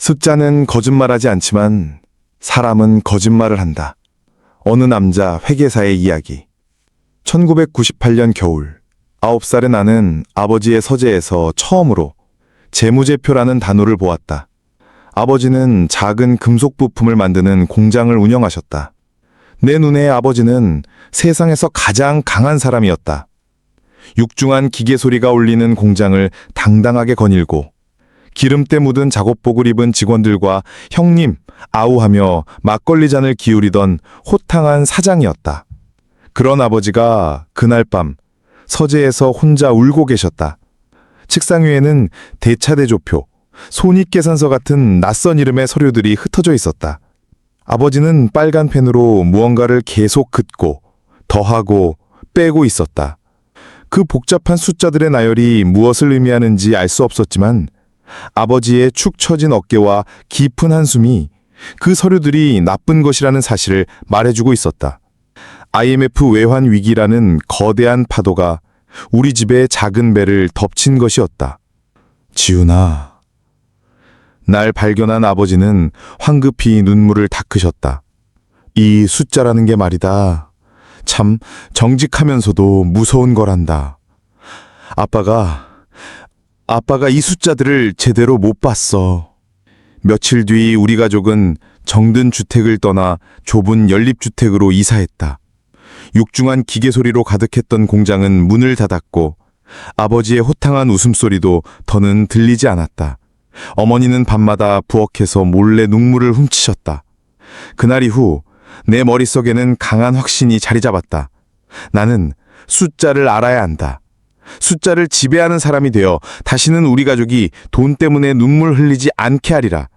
숫자는 거짓말하지 않지만 사람은 거짓말을 한다. 어느 남자 회계사의 이야기. 1998년 겨울, 9살의 나는 아버지의 서재에서 처음으로 재무제표라는 단어를 보았다. 아버지는 작은 금속 부품을 만드는 공장을 운영하셨다. 내 눈에 아버지는 세상에서 가장 강한 사람이었다. 육중한 기계 소리가 울리는 공장을 당당하게 거닐고 기름때 묻은 작업복을 입은 직원들과 형님, 아우하며 막걸리 잔을 기울이던 호탕한 사장이었다. 그런 아버지가 그날 밤 서재에서 혼자 울고 계셨다. 책상 위에는 대차대조표, 손익계산서 같은 낯선 이름의 서류들이 흩어져 있었다. 아버지는 빨간 펜으로 무언가를 계속 긋고 더하고 빼고 있었다. 그 복잡한 숫자들의 나열이 무엇을 의미하는지 알 수 없었지만 아버지의 축 처진 어깨와 깊은 한숨이 그 서류들이 나쁜 것이라는 사실을 말해주고 있었다. IMF 외환 위기라는 거대한 파도가 우리 집의 작은 배를 덮친 것이었다. 지훈아. 날 발견한 아버지는 황급히 눈물을 닦으셨다. 이 숫자라는 게 말이다. 참 정직하면서도 무서운 거란다. 아빠가 이 숫자들을 제대로 못 봤어. 며칠 뒤 우리 가족은 정든 주택을 떠나 좁은 연립주택으로 이사했다. 육중한 기계 소리로 가득했던 공장은 문을 닫았고 아버지의 호탕한 웃음소리도 더는 들리지 않았다. 어머니는 밤마다 부엌에서 몰래 눈물을 훔치셨다. 그날 이후 내 머릿속에는 강한 확신이 자리 잡았다. 나는 숫자를 알아야 한다. 숫자를 지배하는 사람이 되어 다시는 우리 가족이 돈 때문에 눈물 흘리지 않게 하리라.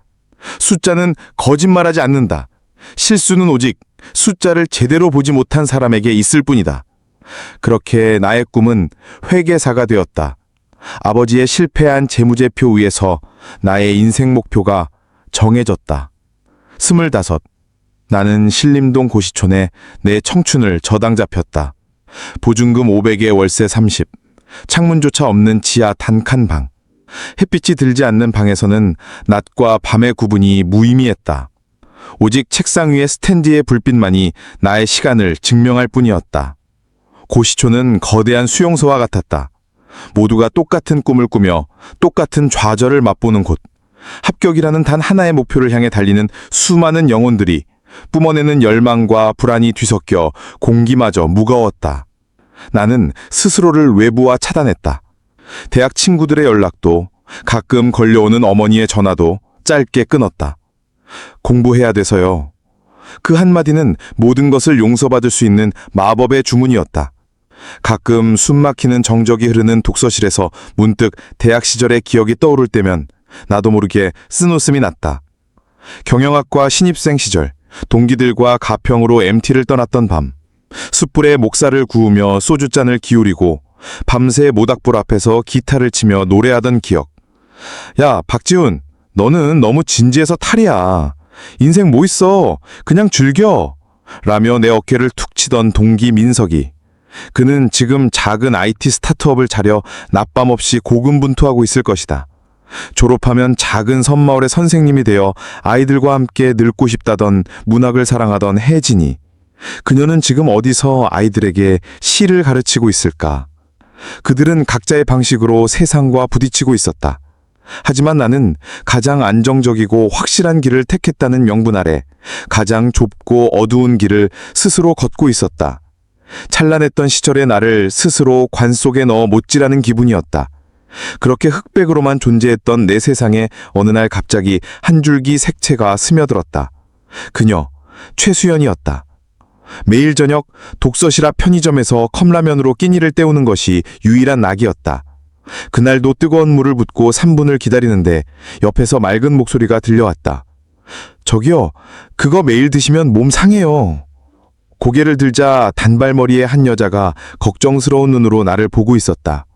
숫자는 거짓말하지 않는다. 실수는 오직 숫자를 제대로 보지 못한 사람에게 있을 뿐이다. 그렇게 나의 꿈은 회계사가 되었다. 아버지의 실패한 재무제표 위에서 나의 인생 목표가 정해졌다. 25. 나는 신림동 고시촌에 내 청춘을 저당 잡혔다. 보증금 500에 월세 30. 창문조차 없는 지하 단칸방. 햇빛이 들지 않는 방에서는 낮과 밤의 구분이 무의미했다. 오직 책상 위의 스탠디의 불빛만이 나의 시간을 증명할 뿐이었다. 고시촌은 거대한 수용소와 같았다. 모두가 똑같은 꿈을 꾸며 똑같은 좌절을 맛보는 곳. 합격이라는 단 하나의 목표를 향해 달리는 수많은 영혼들이 뿜어내는 열망과 불안이 뒤섞여 공기마저 무거웠다. 나는 스스로를 외부와 차단했다. 대학 친구들의 연락도, 가끔 걸려오는 어머니의 전화도 짧게 끊었다. 공부해야 돼서요. 그 한마디는 모든 것을 용서받을 수 있는 마법의 주문이었다. 가끔 숨막히는 정적이 흐르는 독서실에서 문득 대학 시절의 기억이 떠오를 때면 나도 모르게 쓴웃음이 났다. 경영학과 신입생 시절, 동기들과 가평으로 MT를 떠났던 밤, 숯불에 목살을 구우며 소주잔을 기울이고 밤새 모닥불 앞에서 기타를 치며 노래하던 기억. 야, 박지훈, 너는 너무 진지해서 탈이야. 인생 뭐 있어? 그냥 즐겨. 라며 내 어깨를 툭 치던 동기 민석이. 그는 지금 작은 IT 스타트업을 차려 낮밤 없이 고군분투하고 있을 것이다. 졸업하면 작은 섬마을의 선생님이 되어 아이들과 함께 늙고 싶다던 문학을 사랑하던 혜진이. 그녀는 지금 어디서 아이들에게 시를 가르치고 있을까? 그들은 각자의 방식으로 세상과 부딪히고 있었다. 하지만 나는 가장 안정적이고 확실한 길을 택했다는 명분 아래 가장 좁고 어두운 길을 스스로 걷고 있었다. 찬란했던 시절의 나를 스스로 관 속에 넣어 못질하는 기분이었다. 그렇게 흑백으로만 존재했던 내 세상에 어느 날 갑자기 한 줄기 색채가 스며들었다. 그녀, 최수연이었다. 매일 저녁 독서실 앞 편의점에서 컵라면으로 끼니를 때우는 것이 유일한 낙이었다. 그날도 뜨거운 물을 붓고 3분을 기다리는데 옆에서 맑은 목소리가 들려왔다. 저기요, 그거 매일 드시면 몸 상해요. 고개를 들자 단발머리의 한 여자가 걱정스러운 눈으로 나를 보고 있었다.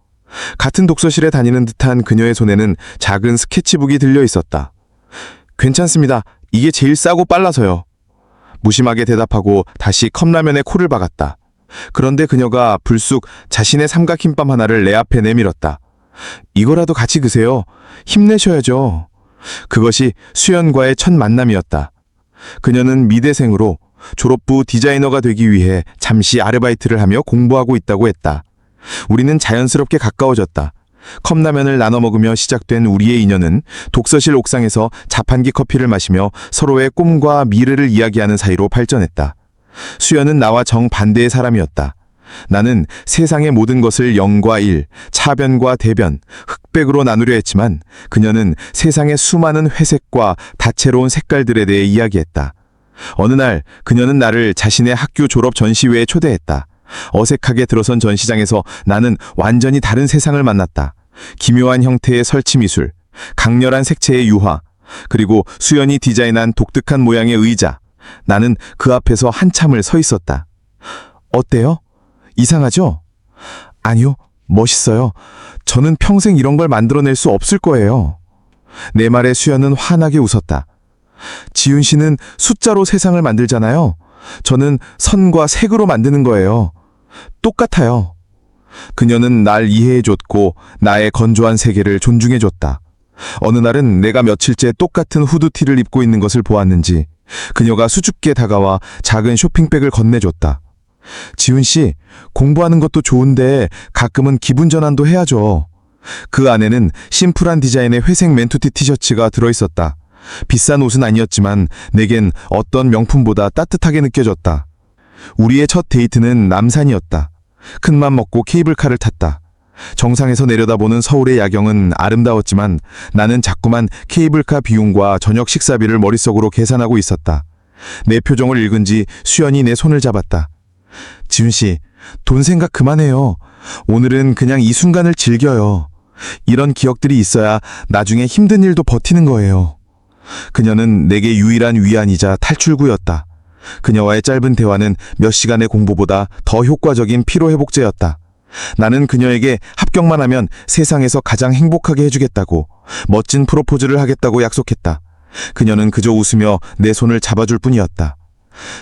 같은 독서실에 다니는 듯한 그녀의 손에는 작은 스케치북이 들려 있었다. 괜찮습니다. 이게 제일 싸고 빨라서요. 무심하게 대답하고 다시 컵라면에 코를 박았다. 그런데 그녀가 불쑥 자신의 삼각김밥 하나를 내 앞에 내밀었다. 이거라도 같이 드세요. 힘내셔야죠. 그것이 수연과의 첫 만남이었다. 그녀는 미대생으로 졸업 후 디자이너가 되기 위해 잠시 아르바이트를 하며 공부하고 있다고 했다. 우리는 자연스럽게 가까워졌다. 컵라면을 나눠 먹으며 시작된 우리의 인연은 독서실 옥상에서 자판기 커피를 마시며 서로의 꿈과 미래를 이야기하는 사이로 발전했다. 수연은 나와 정반대의 사람이었다. 나는 세상의 모든 것을 영과 일, 차변과 대변, 흑백으로 나누려 했지만 그녀는 세상의 수많은 회색과 다채로운 색깔들에 대해 이야기했다. 어느 날 그녀는 나를 자신의 학교 졸업 전시회에 초대했다. 어색하게 들어선 전시장에서 나는 완전히 다른 세상을 만났다. 기묘한 형태의 설치미술, 강렬한 색채의 유화, 그리고 수연이 디자인한 독특한 모양의 의자. 나는 그 앞에서 한참을 서 있었다. 어때요? 이상하죠? 아니요, 멋있어요. 저는 평생 이런 걸 만들어낼 수 없을 거예요. 내 말에 수연은 환하게 웃었다. 지훈 씨는 숫자로 세상을 만들잖아요. 저는 선과 색으로 만드는 거예요. 똑같아요. 그녀는 날 이해해줬고 나의 건조한 세계를 존중해줬다. 어느 날은 내가 며칠째 똑같은 후드티를 입고 있는 것을 보았는지 그녀가 수줍게 다가와 작은 쇼핑백을 건네줬다. 지훈 씨, 공부하는 것도 좋은데 가끔은 기분 전환도 해야죠. 그 안에는 심플한 디자인의 회색 맨투티 티셔츠가 들어있었다. 비싼 옷은 아니었지만 내겐 어떤 명품보다 따뜻하게 느껴졌다. 우리의 첫 데이트는 남산이었다. 큰맘 먹고 케이블카를 탔다. 정상에서 내려다보는 서울의 야경은 아름다웠지만 나는 자꾸만 케이블카 비용과 저녁 식사비를 머릿속으로 계산하고 있었다. 내 표정을 읽은지 수연이 내 손을 잡았다. 지훈 씨, 돈 생각 그만해요. 오늘은 그냥 이 순간을 즐겨요. 이런 기억들이 있어야 나중에 힘든 일도 버티는 거예요. 그녀는 내게 유일한 위안이자 탈출구였다. 그녀와의 짧은 대화는 몇 시간의 공부보다 더 효과적인 피로회복제였다. 나는 그녀에게 합격만 하면 세상에서 가장 행복하게 해주겠다고, 멋진 프로포즈를 하겠다고 약속했다. 그녀는 그저 웃으며 내 손을 잡아줄 뿐이었다.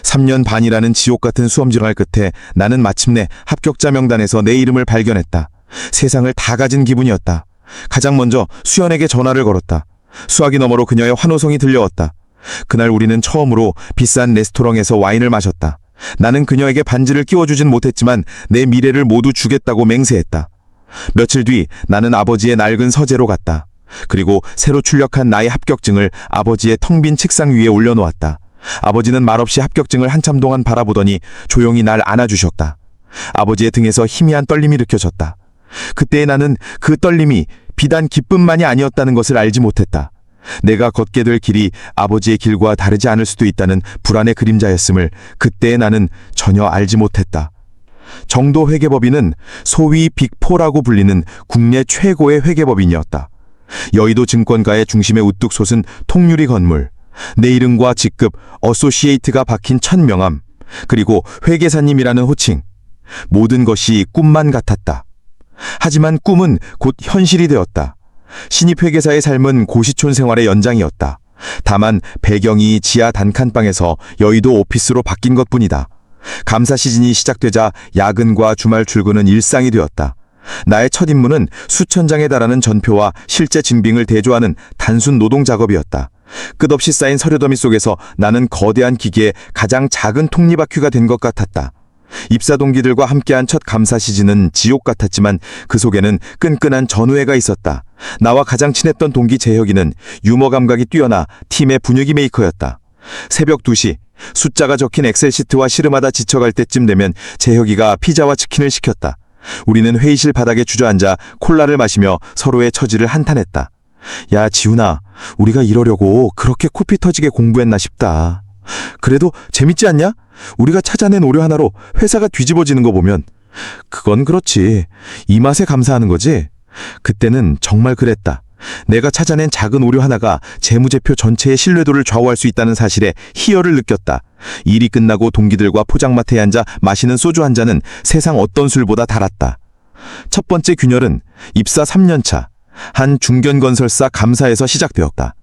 3년 반이라는 지옥 같은 수험생활 끝에 나는 마침내 합격자 명단에서 내 이름을 발견했다. 세상을 다 가진 기분이었다. 가장 먼저 수연에게 전화를 걸었다. 수화기 너머로 그녀의 환호성이 들려왔다. 그날 우리는 처음으로 비싼 레스토랑에서 와인을 마셨다. 나는 그녀에게 반지를 끼워주진 못했지만 내 미래를 모두 주겠다고 맹세했다. 며칠 뒤 나는 아버지의 낡은 서재로 갔다. 그리고 새로 출력한 나의 합격증을 아버지의 텅 빈 책상 위에 올려놓았다. 아버지는 말없이 합격증을 한참 동안 바라보더니 조용히 날 안아주셨다. 아버지의 등에서 희미한 떨림이 느껴졌다. 그때 나는 그 떨림이 비단 기쁨만이 아니었다는 것을 알지 못했다. 내가 걷게 될 길이 아버지의 길과 다르지 않을 수도 있다는 불안의 그림자였음을 그때 나는 전혀 알지 못했다. 정도 회계법인은 소위 빅4라고 불리는 국내 최고의 회계법인이었다. 여의도 증권가의 중심에 우뚝 솟은 통유리 건물, 내 이름과 직급 어소시에이트가 박힌 첫 명함, 그리고 회계사님이라는 호칭. 모든 것이 꿈만 같았다. 하지만 꿈은 곧 현실이 되었다. 신입 회계사의 삶은 고시촌 생활의 연장이었다. 다만 배경이 지하 단칸방에서 여의도 오피스로 바뀐 것뿐이다. 감사 시즌이 시작되자 야근과 주말 출근은 일상이 되었다. 나의 첫 임무는 수천 장에 달하는 전표와 실제 증빙을 대조하는 단순 노동 작업이었다. 끝없이 쌓인 서류 더미 속에서 나는 거대한 기계의 가장 작은 톱니바퀴가 된 것 같았다. 입사 동기들과 함께한 첫 감사 시즌은 지옥 같았지만 그 속에는 끈끈한 전우애가 있었다. 나와 가장 친했던 동기 재혁이는 유머 감각이 뛰어나 팀의 분위기 메이커였다. 새벽 2시, 숫자가 적힌 엑셀시트와 씨름하다 지쳐갈 때쯤 되면 재혁이가 피자와 치킨을 시켰다. 우리는 회의실 바닥에 주저앉아 콜라를 마시며 서로의 처지를 한탄했다. 야, 지훈아, 우리가 이러려고 그렇게 코피 터지게 공부했나 싶다. 그래도 재밌지 않냐? 우리가 찾아낸 오류 하나로 회사가 뒤집어지는 거 보면. 그건 그렇지. 이 맛에 감사하는 거지. 그때는 정말 그랬다. 내가 찾아낸 작은 오류 하나가 재무제표 전체의 신뢰도를 좌우할 수 있다는 사실에 희열을 느꼈다. 일이 끝나고 동기들과 포장마트에 앉아 마시는 소주 한 잔은 세상 어떤 술보다 달았다. 첫 번째 균열은 입사 3년차 한 중견건설사 감사에서 시작되었다.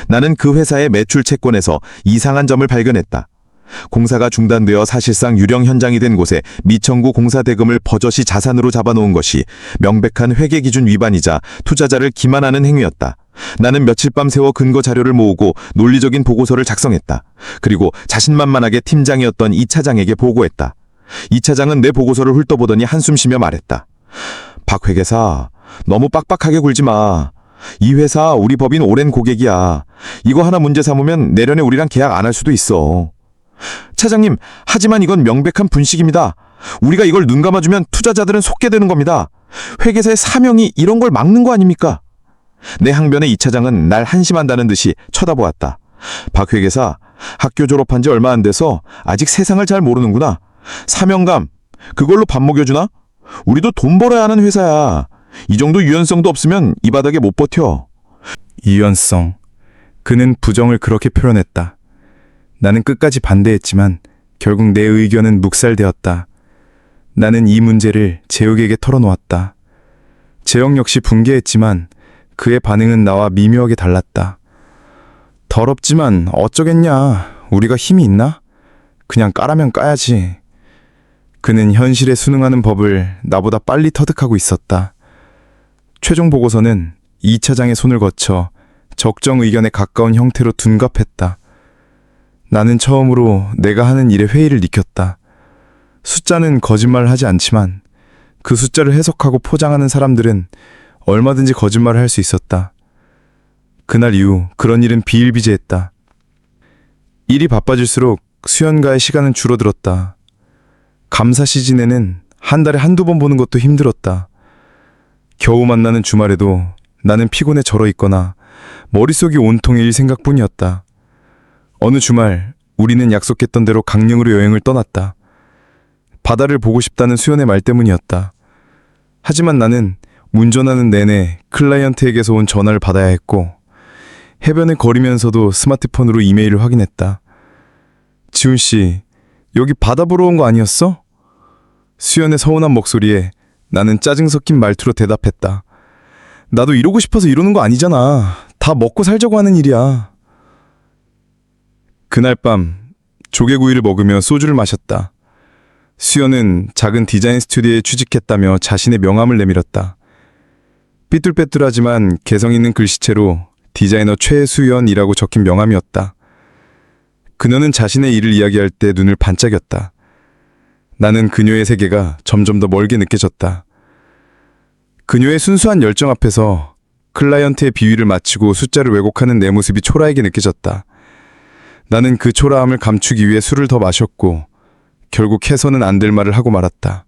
나는 그 회사의 매출 채권에서 이상한 점을 발견했다. 공사가 중단되어 사실상 유령 현장이 된 곳에 미청구 공사 대금을 버젓이 자산으로 잡아놓은 것이 명백한 회계 기준 위반이자 투자자를 기만하는 행위였다. 나는 며칠 밤 새워 근거 자료를 모으고 논리적인 보고서를 작성했다. 그리고 자신만만하게 팀장이었던 이 차장에게 보고했다. 이 차장은 내 보고서를 훑어보더니 한숨 쉬며 말했다. 박 회계사, 너무 빡빡하게 굴지 마. 이 회사 우리 법인 오랜 고객이야. 이거 하나 문제 삼으면 내년에 우리랑 계약 안 할 수도 있어. 차장님, 하지만 이건 명백한 분식입니다. 우리가 이걸 눈 감아주면 투자자들은 속게 되는 겁니다. 회계사의 사명이 이런 걸 막는 거 아닙니까? 내 항변에 이 차장은 날 한심한다는 듯이 쳐다보았다. 박 회계사, 학교 졸업한 지 얼마 안 돼서 아직 세상을 잘 모르는구나. 사명감, 그걸로 밥 먹여주나? 우리도 돈 벌어야 하는 회사야. 이 정도 유연성도 없으면 이 바닥에 못 버텨. 유연성. 그는 부정을 그렇게 표현했다. 나는 끝까지 반대했지만 결국 내 의견은 묵살되었다. 나는 이 문제를 재욱에게 털어놓았다. 재영 역시 분개했지만 그의 반응은 나와 미묘하게 달랐다. 더럽지만 어쩌겠냐. 우리가 힘이 있나? 그냥 까라면 까야지. 그는 현실에 순응하는 법을 나보다 빨리 터득하고 있었다. 최종 보고서는 이 차장의 손을 거쳐 적정 의견에 가까운 형태로 둔갑했다. 나는 처음으로 내가 하는 일에 회의를 느꼈다. 숫자는 거짓말을 하지 않지만 그 숫자를 해석하고 포장하는 사람들은 얼마든지 거짓말을 할 수 있었다. 그날 이후 그런 일은 비일비재했다. 일이 바빠질수록 수연과의 시간은 줄어들었다. 감사 시즌에는 한 달에 한두 번 보는 것도 힘들었다. 겨우 만나는 주말에도 나는 피곤해 절어 있거나 머릿속이 온통 일 생각뿐이었다. 어느 주말 우리는 약속했던 대로 강릉으로 여행을 떠났다. 바다를 보고 싶다는 수연의 말 때문이었다. 하지만 나는 운전하는 내내 클라이언트에게서 온 전화를 받아야 했고 해변을 거리면서도 스마트폰으로 이메일을 확인했다. 지훈 씨, 여기 바다 보러 온 거 아니었어? 수연의 서운한 목소리에 나는 짜증 섞인 말투로 대답했다. 나도 이러고 싶어서 이러는 거 아니잖아. 다 먹고 살자고 하는 일이야. 그날 밤 조개구이를 먹으며 소주를 마셨다. 수연은 작은 디자인 스튜디오에 취직했다며 자신의 명함을 내밀었다. 삐뚤빼뚤하지만 개성 있는 글씨체로 디자이너 최수연이라고 적힌 명함이었다. 그녀는 자신의 일을 이야기할 때 눈을 반짝였다. 나는 그녀의 세계가 점점 더 멀게 느껴졌다. 그녀의 순수한 열정 앞에서 클라이언트의 비위를 맞추고 숫자를 왜곡하는 내 모습이 초라하게 느껴졌다. 나는 그 초라함을 감추기 위해 술을 더 마셨고 결국 해서는 안 될 말을 하고 말았다.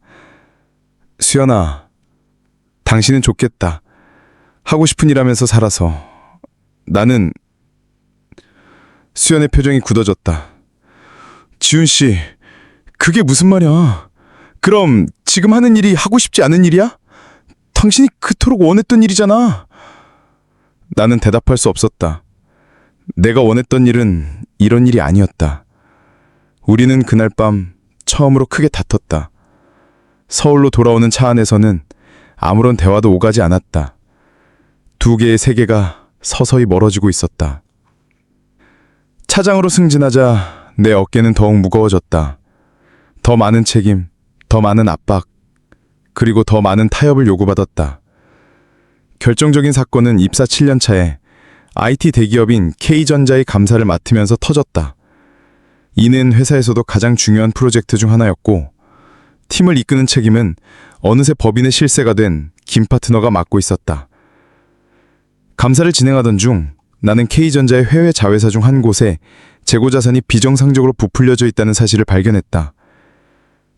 수연아, 당신은 좋겠다. 하고 싶은 일 하면서 살아서. 나는... 수연의 표정이 굳어졌다. 지훈 씨, 그게 무슨 말이야? 그럼 지금 하는 일이 하고 싶지 않은 일이야? 당신이 그토록 원했던 일이잖아. 나는 대답할 수 없었다. 내가 원했던 일은 이런 일이 아니었다. 우리는 그날 밤 처음으로 크게 다퉜다. 서울로 돌아오는 차 안에서는 아무런 대화도 오가지 않았다. 두 개의 세계가 서서히 멀어지고 있었다. 차장으로 승진하자 내 어깨는 더욱 무거워졌다. 더 많은 책임, 더 많은 압박, 그리고 더 많은 타협을 요구받았다. 결정적인 사건은 입사 7년 차에 IT 대기업인 K전자의 감사를 맡으면서 터졌다. 이는 회사에서도 가장 중요한 프로젝트 중 하나였고 팀을 이끄는 책임은 어느새 법인의 실세가 된 김 파트너가 맡고 있었다. 감사를 진행하던 중 나는 K전자의 해외 자회사 중 한 곳에 재고자산이 비정상적으로 부풀려져 있다는 사실을 발견했다.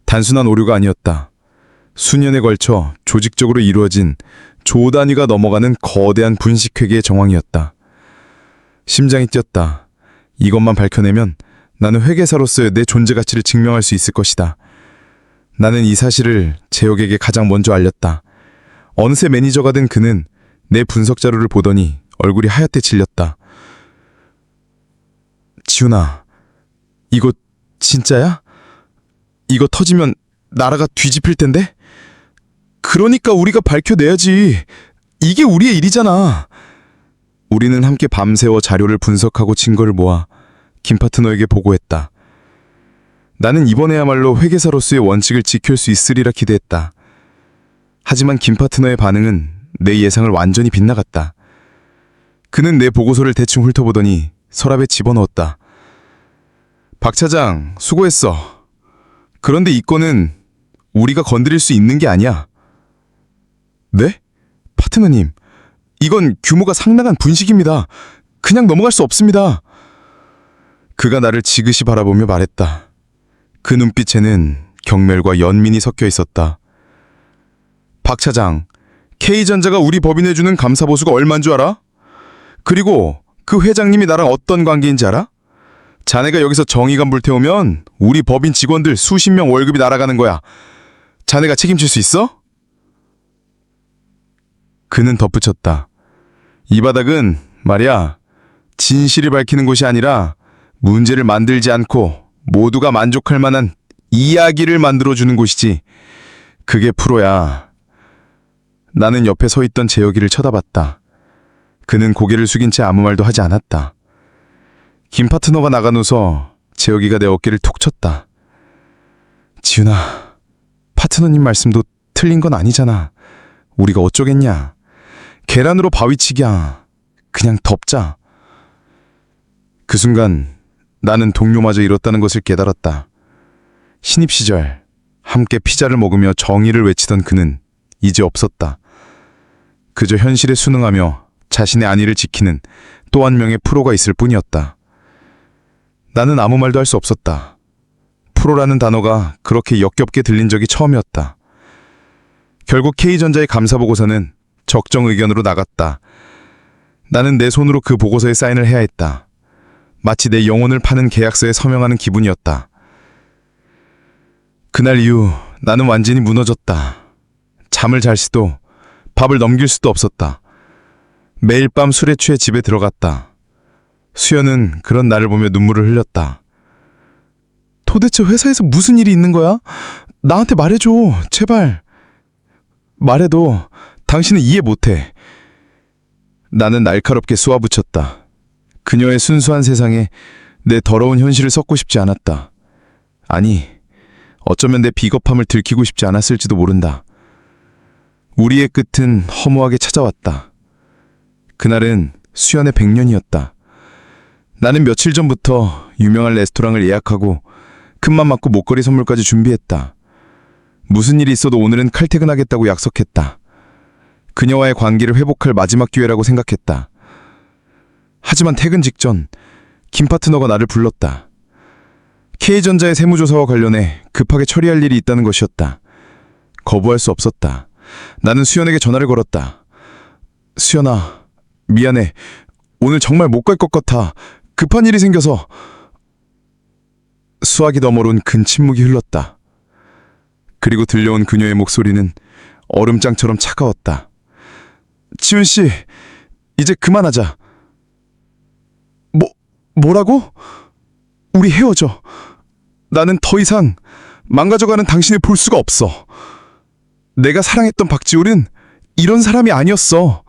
단순한 오류가 아니었다. 수년에 걸쳐 조직적으로 이루어진 조 단위가 넘어가는 거대한 분식회계의 정황이었다. 심장이 뛰었다. 이것만 밝혀내면 나는 회계사로서의 내 존재 가치를 증명할 수 있을 것이다. 나는 이 사실을 재혁에게 가장 먼저 알렸다. 어느새 매니저가 된 그는 내 분석 자료를 보더니 얼굴이 하얗게 질렸다. 지훈아, 이거 진짜야? 이거 터지면 나라가 뒤집힐 텐데? 그러니까 우리가 밝혀내야지. 이게 우리의 일이잖아. 우리는 함께 밤새워 자료를 분석하고 증거를 모아 김 파트너에게 보고했다. 나는 이번에야말로 회계사로서의 원칙을 지킬 수 있으리라 기대했다. 하지만 김 파트너의 반응은 내 예상을 완전히 빗나갔다. 그는 내 보고서를 대충 훑어보더니 서랍에 집어넣었다. 박 차장, 수고했어. 그런데 이 건은 우리가 건드릴 수 있는 게 아니야. 네? 파트너님, 이건 규모가 상당한 분식입니다. 그냥 넘어갈 수 없습니다. 그가 나를 지그시 바라보며 말했다. 그 눈빛에는 경멸과 연민이 섞여 있었다. 박 차장, K전자가 우리 법인에 주는 감사보수가 얼마인 줄 알아? 그리고 그 회장님이 나랑 어떤 관계인지 알아? 자네가 여기서 정의감 불태우면 우리 법인 직원들 수십 명 월급이 날아가는 거야. 자네가 책임질 수 있어? 그는 덧붙였다. 이 바닥은 말이야, 진실을 밝히는 곳이 아니라 문제를 만들지 않고 모두가 만족할 만한 이야기를 만들어주는 곳이지. 그게 프로야. 나는 옆에 서 있던 재혁이를 쳐다봤다. 그는 고개를 숙인 채 아무 말도 하지 않았다. 김 파트너가 나가노서 재혁이가 내 어깨를 툭 쳤다. 지훈아, 파트너님 말씀도 틀린 건 아니잖아. 우리가 어쩌겠냐. 계란으로 바위치기야. 그냥 덮자. 그 순간 나는 동료마저 잃었다는 것을 깨달았다. 신입 시절 함께 피자를 먹으며 정의를 외치던 그는 이제 없었다. 그저 현실에 순응하며 자신의 안위를 지키는 또 한 명의 프로가 있을 뿐이었다. 나는 아무 말도 할 수 없었다. 프로라는 단어가 그렇게 역겹게 들린 적이 처음이었다. 결국 K전자의 감사보고서는 적정 의견으로 나갔다. 나는 내 손으로 그 보고서에 사인을 해야 했다. 마치 내 영혼을 파는 계약서에 서명하는 기분이었다. 그날 이후 나는 완전히 무너졌다. 잠을 잘 수도 밥을 넘길 수도 없었다. 매일 밤 술에 취해 집에 들어갔다. 수연은 그런 나를 보며 눈물을 흘렸다. 도대체 회사에서 무슨 일이 있는 거야? 나한테 말해줘, 제발. 말해도 당신은 이해 못해. 나는 날카롭게 쏘아붙였다. 그녀의 순수한 세상에 내 더러운 현실을 섞고 싶지 않았다. 아니, 어쩌면 내 비겁함을 들키고 싶지 않았을지도 모른다. 우리의 끝은 허무하게 찾아왔다. 그날은 수연의 100년이었다. 나는 며칠 전부터 유명한 레스토랑을 예약하고 큰맘 먹고 목걸이 선물까지 준비했다. 무슨 일이 있어도 오늘은 칼퇴근하겠다고 약속했다. 그녀와의 관계를 회복할 마지막 기회라고 생각했다. 하지만 퇴근 직전 김 파트너가 나를 불렀다. K전자의 세무조사와 관련해 급하게 처리할 일이 있다는 것이었다. 거부할 수 없었다. 나는 수연에게 전화를 걸었다. 수연아, 미안해. 오늘 정말 못 갈 것 같아. 급한 일이 생겨서. 수화기 너머론 근 침묵이 흘렀다. 그리고 들려온 그녀의 목소리는 얼음장처럼 차가웠다. 지훈 씨, 이제 그만하자. 뭐라고? 우리 헤어져. 나는 더 이상 망가져가는 당신을 볼 수가 없어. 내가 사랑했던 박지훈은 이런 사람이 아니었어.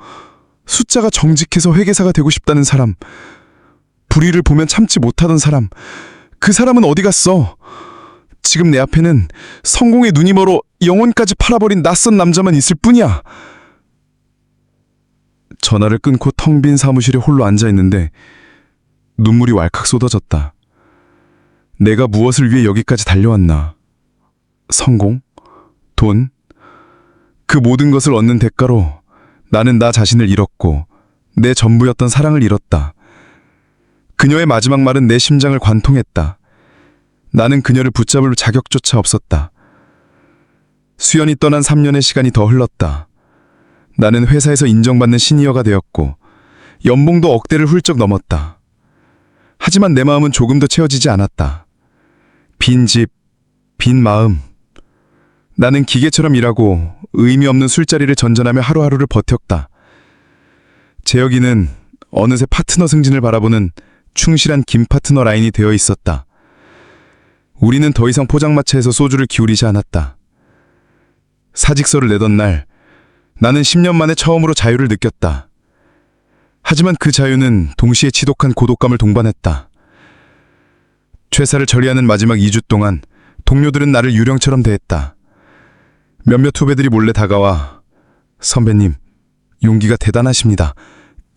숫자가 정직해서 회계사가 되고 싶다는 사람, 불의를 보면 참지 못하던 사람, 그 사람은 어디 갔어? 지금 내 앞에는 성공의 눈이 멀어 영혼까지 팔아버린 낯선 남자만 있을 뿐이야. 전화를 끊고 텅 빈 사무실에 홀로 앉아있는데 눈물이 왈칵 쏟아졌다. 내가 무엇을 위해 여기까지 달려왔나? 성공? 돈? 그 모든 것을 얻는 대가로 나는 나 자신을 잃었고 내 전부였던 사랑을 잃었다. 그녀의 마지막 말은 내 심장을 관통했다. 나는 그녀를 붙잡을 자격조차 없었다. 수연이 떠난 3년의 시간이 더 흘렀다. 나는 회사에서 인정받는 시니어가 되었고 연봉도 억대를 훌쩍 넘었다. 하지만 내 마음은 조금도 채워지지 않았다. 빈 집, 빈 마음. 나는 기계처럼 일하고 의미 없는 술자리를 전전하며 하루하루를 버텼다. 재혁이는 어느새 파트너 승진을 바라보는 충실한 김 파트너 라인이 되어 있었다. 우리는 더 이상 포장마차에서 소주를 기울이지 않았다. 사직서를 내던 날, 나는 10년 만에 처음으로 자유를 느꼈다. 하지만 그 자유는 동시에 지독한 고독감을 동반했다. 퇴사를 처리하는 마지막 2주 동안 동료들은 나를 유령처럼 대했다. 몇몇 후배들이 몰래 다가와 선배님, 용기가 대단하십니다.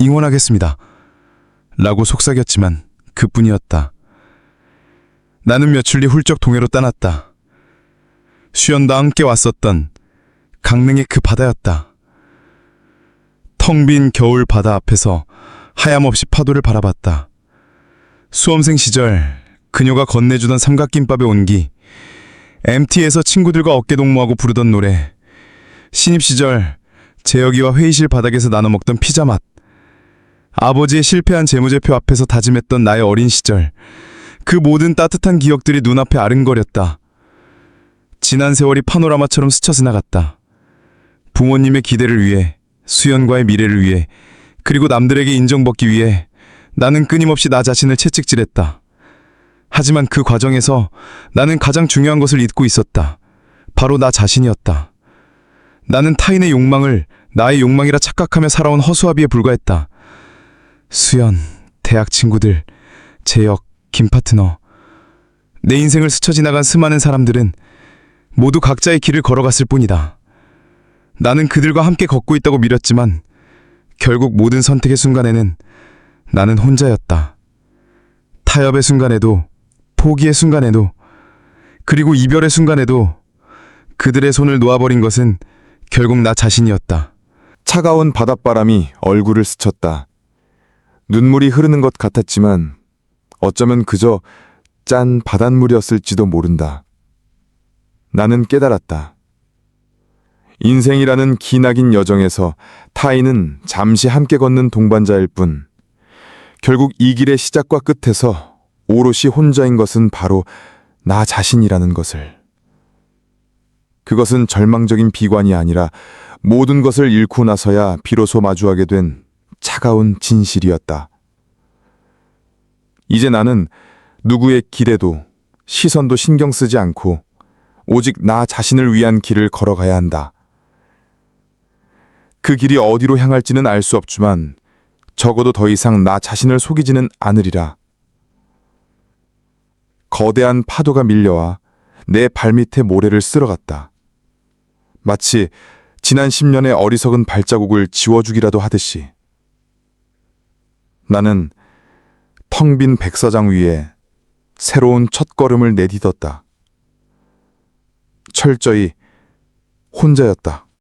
응원하겠습니다. 라고 속삭였지만 그뿐이었다. 나는 며칠 뒤 훌쩍 동해로 떠났다. 수연과 함께 왔었던 강릉의 그 바다였다. 텅 빈 겨울 바다 앞에서 하염없이 파도를 바라봤다. 수험생 시절 그녀가 건네주던 삼각김밥의 온기, MT에서 친구들과 어깨동무하고 부르던 노래, 신입 시절 재혁이와 회의실 바닥에서 나눠 먹던 피자 맛, 아버지의 실패한 재무제표 앞에서 다짐했던 나의 어린 시절, 그 모든 따뜻한 기억들이 눈앞에 아른거렸다. 지난 세월이 파노라마처럼 스쳐 지나갔다. 부모님의 기대를 위해, 수연과의 미래를 위해, 그리고 남들에게 인정받기 위해 나는 끊임없이 나 자신을 채찍질했다. 하지만 그 과정에서 나는 가장 중요한 것을 잊고 있었다. 바로 나 자신이었다. 나는 타인의 욕망을 나의 욕망이라 착각하며 살아온 허수아비에 불과했다. 수연, 대학 친구들, 재혁, 김 파트너. 내 인생을 스쳐 지나간 수많은 사람들은 모두 각자의 길을 걸어갔을 뿐이다. 나는 그들과 함께 걷고 있다고 믿었지만 결국 모든 선택의 순간에는 나는 혼자였다. 타협의 순간에도, 포기의 순간에도, 그리고 이별의 순간에도 그들의 손을 놓아버린 것은 결국 나 자신이었다. 차가운 바닷바람이 얼굴을 스쳤다. 눈물이 흐르는 것 같았지만 어쩌면 그저 짠 바닷물이었을지도 모른다. 나는 깨달았다. 인생이라는 기나긴 여정에서 타인은 잠시 함께 걷는 동반자일 뿐, 결국 이 길의 시작과 끝에서 오롯이 혼자인 것은 바로 나 자신이라는 것을. 그것은 절망적인 비관이 아니라 모든 것을 잃고 나서야 비로소 마주하게 된 차가운 진실이었다. 이제 나는 누구의 기대도 시선도 신경 쓰지 않고 오직 나 자신을 위한 길을 걸어가야 한다. 그 길이 어디로 향할지는 알 수 없지만 적어도 더 이상 나 자신을 속이지는 않으리라. 거대한 파도가 밀려와 내 발밑에 모래를 쓸어갔다. 마치 지난 10년의 어리석은 발자국을 지워주기라도 하듯이. 나는 텅 빈 백사장 위에 새로운 첫걸음을 내딛었다. 철저히 혼자였다.